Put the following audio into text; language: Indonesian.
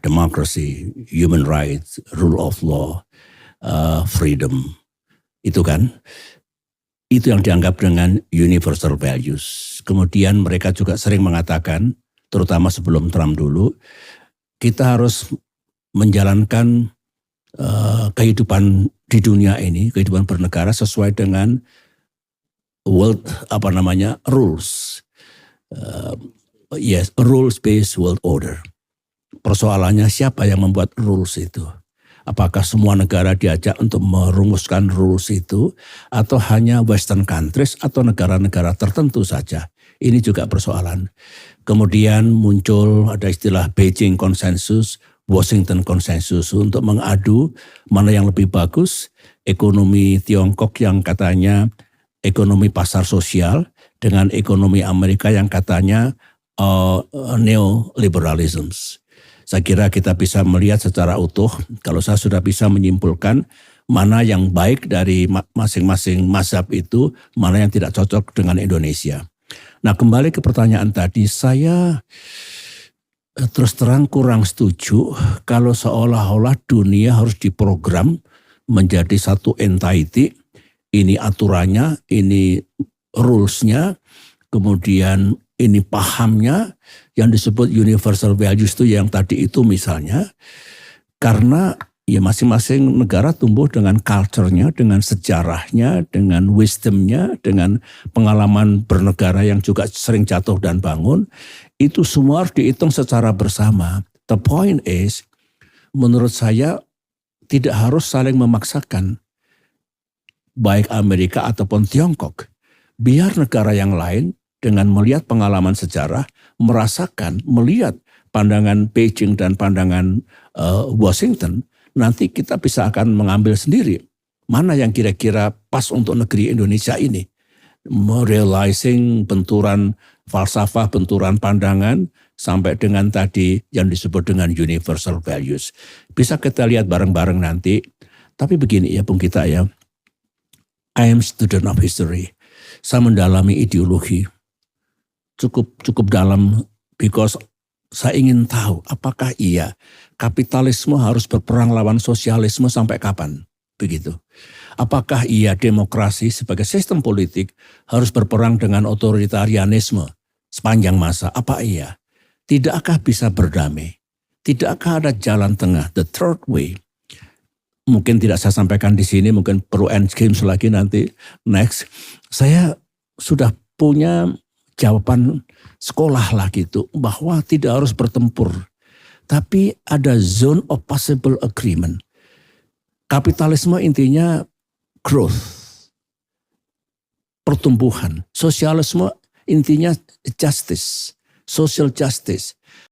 democracy, human rights, rule of law, freedom. Itu kan, itu yang dianggap dengan universal values. Kemudian mereka juga sering mengatakan, terutama sebelum Trump dulu, kita harus menjalankan kehidupan di dunia ini, kehidupan bernegara sesuai dengan rules. Yes, rules-based world order. Persoalannya siapa yang membuat rules itu? Apakah semua negara diajak untuk merumuskan rules itu atau hanya Western countries atau negara-negara tertentu saja? Ini juga persoalan. Kemudian muncul ada istilah Beijing Consensus, Washington Consensus untuk mengadu mana yang lebih bagus, ekonomi Tiongkok yang katanya ekonomi pasar sosial dengan ekonomi Amerika yang katanya neoliberalism. Saya kira kita bisa melihat secara utuh kalau saya sudah bisa menyimpulkan mana yang baik dari masing-masing mazhab itu, mana yang tidak cocok dengan Indonesia. Nah, kembali ke pertanyaan tadi, saya terus terang kurang setuju kalau seolah-olah dunia harus diprogram menjadi satu entity, ini aturannya, ini rulesnya, kemudian ini pahamnya yang disebut universal values itu yang tadi itu misalnya, karena ya masing-masing negara tumbuh dengan culture-nya, dengan sejarahnya, dengan wisdom-nya, dengan pengalaman bernegara yang juga sering jatuh dan bangun, itu semua harus dihitung secara bersama. The point is, menurut saya tidak harus saling memaksakan, baik Amerika ataupun Tiongkok. Biar negara yang lain dengan melihat pengalaman sejarah, merasakan, melihat pandangan Beijing dan pandangan Washington, nanti kita bisa akan mengambil sendiri mana yang kira-kira pas untuk negeri Indonesia ini. Realizing benturan falsafah, benturan pandangan, sampai dengan tadi yang disebut dengan universal values. Bisa kita lihat bareng-bareng nanti. Tapi begini ya Bung Gita ya, I am student of history. Saya mendalami ideologi cukup dalam, because saya ingin tahu apakah iya kapitalisme harus berperang lawan sosialisme sampai kapan, begitu. Apakah iya demokrasi sebagai sistem politik harus berperang dengan otoritarianisme sepanjang masa, apa iya? Tidakkah bisa berdamai? Tidakkah ada jalan tengah, the third way? Mungkin tidak saya sampaikan di sini, mungkin perlu end games lagi nanti, next. Saya sudah punya jawaban sekolah lah gitu, bahwa tidak harus bertempur, tapi ada zone of possible agreement. Kapitalisme intinya growth, pertumbuhan. Sosialisme intinya justice, social justice.